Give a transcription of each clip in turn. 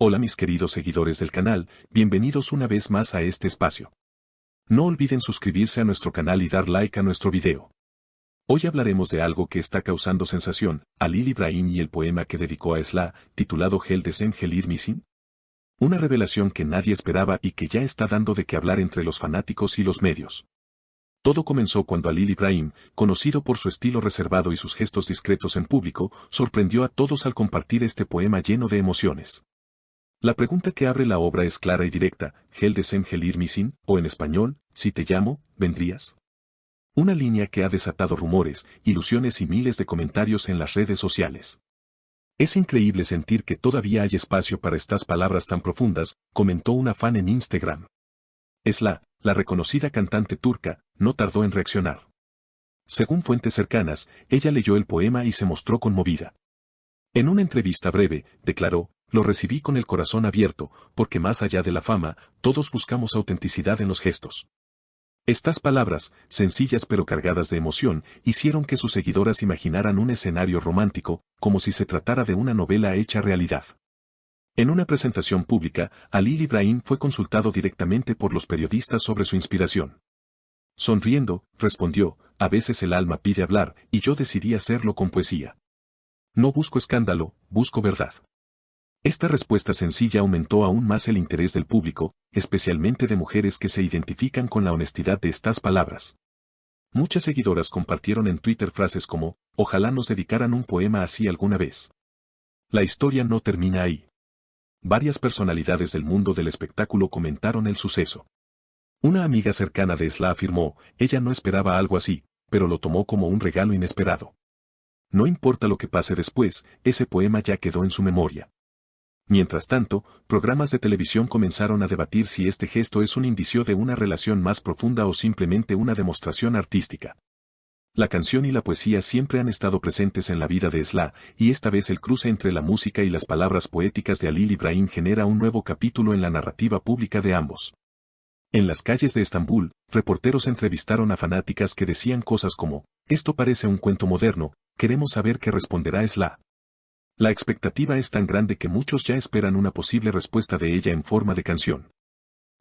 Hola mis queridos seguidores del canal, bienvenidos una vez más a este espacio. No olviden suscribirse a nuestro canal y dar like a nuestro video. Hoy hablaremos de algo que está causando sensación, Halil Ibrahim y el poema que dedicó a Esla, titulado Hel Desem Helir Misin. Una revelación que nadie esperaba y que ya está dando de qué hablar entre los fanáticos y los medios. Todo comenzó cuando Halil Ibrahim, conocido por su estilo reservado y sus gestos discretos en público, sorprendió a todos al compartir este poema lleno de emociones. La pregunta que abre la obra es clara y directa, Hel Desem Helir Misin, o en español, si te llamo, ¿vendrías? Una línea que ha desatado rumores, ilusiones y miles de comentarios en las redes sociales. Es increíble sentir que todavía hay espacio para estas palabras tan profundas, comentó una fan en Instagram. Esla, la reconocida cantante turca, no tardó en reaccionar. Según fuentes cercanas, ella leyó el poema y se mostró conmovida. En una entrevista breve, declaró, lo recibí con el corazón abierto, porque más allá de la fama, todos buscamos autenticidad en los gestos. Estas palabras, sencillas pero cargadas de emoción, hicieron que sus seguidoras imaginaran un escenario romántico, como si se tratara de una novela hecha realidad. En una presentación pública, Halil Ibrahim fue consultado directamente por los periodistas sobre su inspiración. Sonriendo, respondió, a veces el alma pide hablar, y yo decidí hacerlo con poesía. No busco escándalo, busco verdad. Esta respuesta sencilla aumentó aún más el interés del público, especialmente de mujeres que se identifican con la honestidad de estas palabras. Muchas seguidoras compartieron en Twitter frases como, ojalá nos dedicaran un poema así alguna vez. La historia no termina ahí. Varias personalidades del mundo del espectáculo comentaron el suceso. Una amiga cercana de Esla afirmó, ella no esperaba algo así, pero lo tomó como un regalo inesperado. No importa lo que pase después, ese poema ya quedó en su memoria. Mientras tanto, programas de televisión comenzaron a debatir si este gesto es un indicio de una relación más profunda o simplemente una demostración artística. La canción y la poesía siempre han estado presentes en la vida de Esla, y esta vez el cruce entre la música y las palabras poéticas de Halil Ibrahim genera un nuevo capítulo en la narrativa pública de ambos. En las calles de Estambul, reporteros entrevistaron a fanáticas que decían cosas como, esto parece un cuento moderno, queremos saber qué responderá Esla. La expectativa es tan grande que muchos ya esperan una posible respuesta de ella en forma de canción.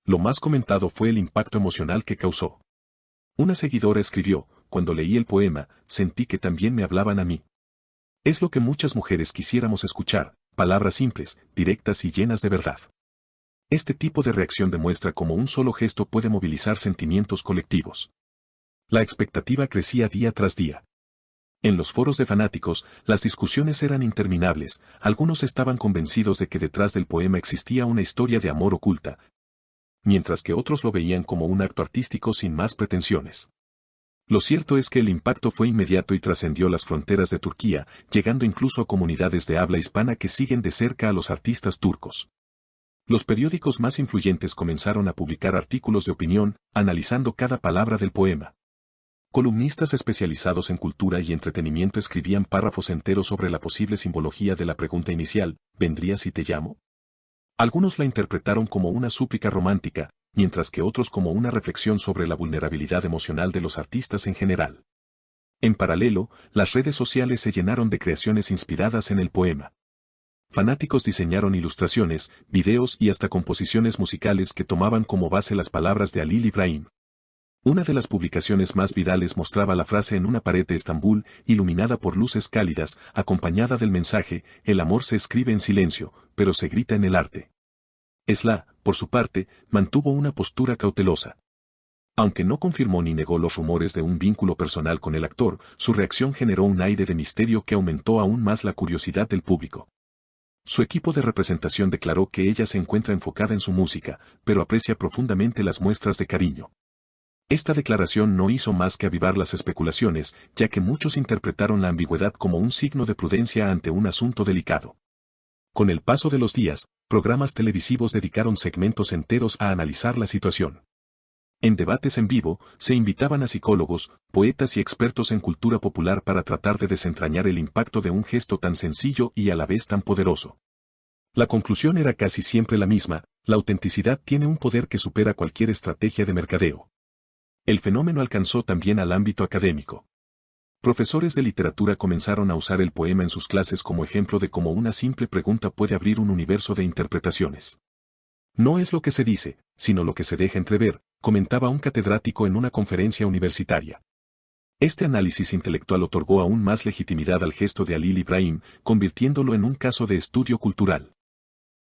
Lo más comentado fue el impacto emocional que causó. Una seguidora escribió, cuando leí el poema, sentí que también me hablaban a mí. Es lo que muchas mujeres quisiéramos escuchar, palabras simples, directas y llenas de verdad. Este tipo de reacción demuestra cómo un solo gesto puede movilizar sentimientos colectivos. La expectativa crecía día tras día. En los foros de fanáticos, las discusiones eran interminables, algunos estaban convencidos de que detrás del poema existía una historia de amor oculta, mientras que otros lo veían como un acto artístico sin más pretensiones. Lo cierto es que el impacto fue inmediato y trascendió las fronteras de Turquía, llegando incluso a comunidades de habla hispana que siguen de cerca a los artistas turcos. Los periódicos más influyentes comenzaron a publicar artículos de opinión, analizando cada palabra del poema. Columnistas especializados en cultura y entretenimiento escribían párrafos enteros sobre la posible simbología de la pregunta inicial, ¿vendrías si te llamo? Algunos la interpretaron como una súplica romántica, mientras que otros como una reflexión sobre la vulnerabilidad emocional de los artistas en general. En paralelo, las redes sociales se llenaron de creaciones inspiradas en el poema. Fanáticos diseñaron ilustraciones, videos y hasta composiciones musicales que tomaban como base las palabras de Halil Ibrahim. Una de las publicaciones más virales mostraba la frase en una pared de Estambul, iluminada por luces cálidas, acompañada del mensaje, el amor se escribe en silencio, pero se grita en el arte. Esla, por su parte, mantuvo una postura cautelosa. Aunque no confirmó ni negó los rumores de un vínculo personal con el actor, su reacción generó un aire de misterio que aumentó aún más la curiosidad del público. Su equipo de representación declaró que ella se encuentra enfocada en su música, pero aprecia profundamente las muestras de cariño. Esta declaración no hizo más que avivar las especulaciones, ya que muchos interpretaron la ambigüedad como un signo de prudencia ante un asunto delicado. Con el paso de los días, programas televisivos dedicaron segmentos enteros a analizar la situación. En debates en vivo, se invitaban a psicólogos, poetas y expertos en cultura popular para tratar de desentrañar el impacto de un gesto tan sencillo y a la vez tan poderoso. La conclusión era casi siempre la misma, la autenticidad tiene un poder que supera cualquier estrategia de mercadeo. El fenómeno alcanzó también al ámbito académico. Profesores de literatura comenzaron a usar el poema en sus clases como ejemplo de cómo una simple pregunta puede abrir un universo de interpretaciones. No es lo que se dice, sino lo que se deja entrever, comentaba un catedrático en una conferencia universitaria. Este análisis intelectual otorgó aún más legitimidad al gesto de Halil Ibrahim, convirtiéndolo en un caso de estudio cultural.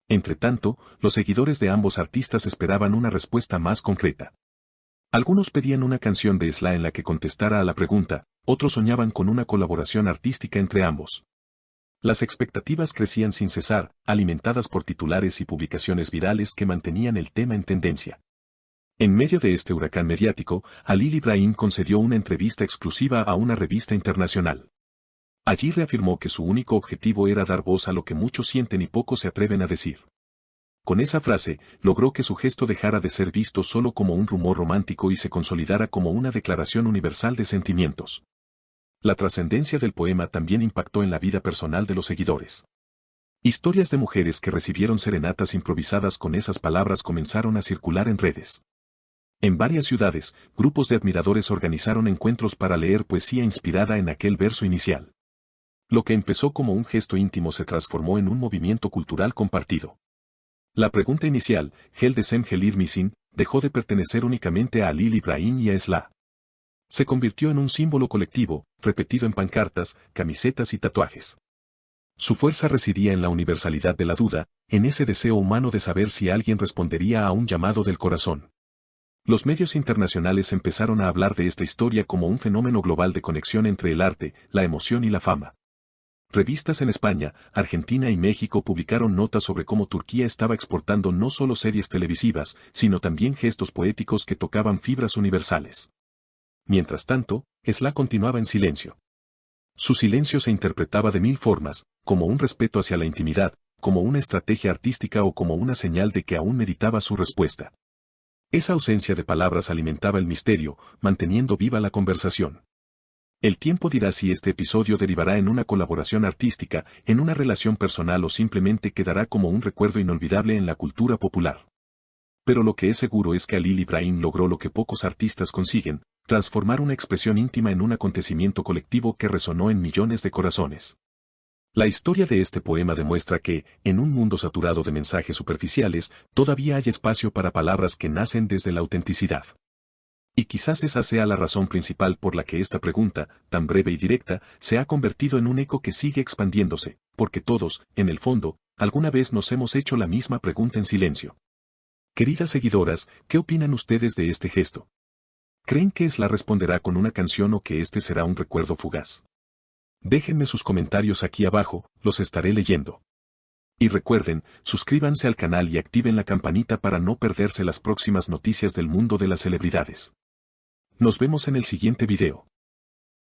Entretanto, los seguidores de ambos artistas esperaban una respuesta más concreta. Algunos pedían una canción de Esla en la que contestara a la pregunta, otros soñaban con una colaboración artística entre ambos. Las expectativas crecían sin cesar, alimentadas por titulares y publicaciones virales que mantenían el tema en tendencia. En medio de este huracán mediático, Halil Ibrahim concedió una entrevista exclusiva a una revista internacional. Allí reafirmó que su único objetivo era dar voz a lo que muchos sienten y pocos se atreven a decir. Con esa frase, logró que su gesto dejara de ser visto solo como un rumor romántico y se consolidara como una declaración universal de sentimientos. La trascendencia del poema también impactó en la vida personal de los seguidores. Historias de mujeres que recibieron serenatas improvisadas con esas palabras comenzaron a circular en redes. En varias ciudades, grupos de admiradores organizaron encuentros para leer poesía inspirada en aquel verso inicial. Lo que empezó como un gesto íntimo se transformó en un movimiento cultural compartido. La pregunta inicial, Hel desem Helir Misin, dejó de pertenecer únicamente a Halil Ibrahim y a Esla. Se convirtió en un símbolo colectivo, repetido en pancartas, camisetas y tatuajes. Su fuerza residía en la universalidad de la duda, en ese deseo humano de saber si alguien respondería a un llamado del corazón. Los medios internacionales empezaron a hablar de esta historia como un fenómeno global de conexión entre el arte, la emoción y la fama. Revistas en España, Argentina y México publicaron notas sobre cómo Turquía estaba exportando no solo series televisivas, sino también gestos poéticos que tocaban fibras universales. Mientras tanto, Esla continuaba en silencio. Su silencio se interpretaba de mil formas, como un respeto hacia la intimidad, como una estrategia artística o como una señal de que aún meditaba su respuesta. Esa ausencia de palabras alimentaba el misterio, manteniendo viva la conversación. El tiempo dirá si este episodio derivará en una colaboración artística, en una relación personal o simplemente quedará como un recuerdo inolvidable en la cultura popular. Pero lo que es seguro es que Halil Ibrahim logró lo que pocos artistas consiguen, transformar una expresión íntima en un acontecimiento colectivo que resonó en millones de corazones. La historia de este poema demuestra que, en un mundo saturado de mensajes superficiales, todavía hay espacio para palabras que nacen desde la autenticidad. Y quizás esa sea la razón principal por la que esta pregunta, tan breve y directa, se ha convertido en un eco que sigue expandiéndose, porque todos, en el fondo, alguna vez nos hemos hecho la misma pregunta en silencio. Queridas seguidoras, ¿qué opinan ustedes de este gesto? ¿Creen que Esla responderá con una canción o que este será un recuerdo fugaz? Déjenme sus comentarios aquí abajo, los estaré leyendo. Y recuerden, suscríbanse al canal y activen la campanita para no perderse las próximas noticias del mundo de las celebridades. Nos vemos en el siguiente video.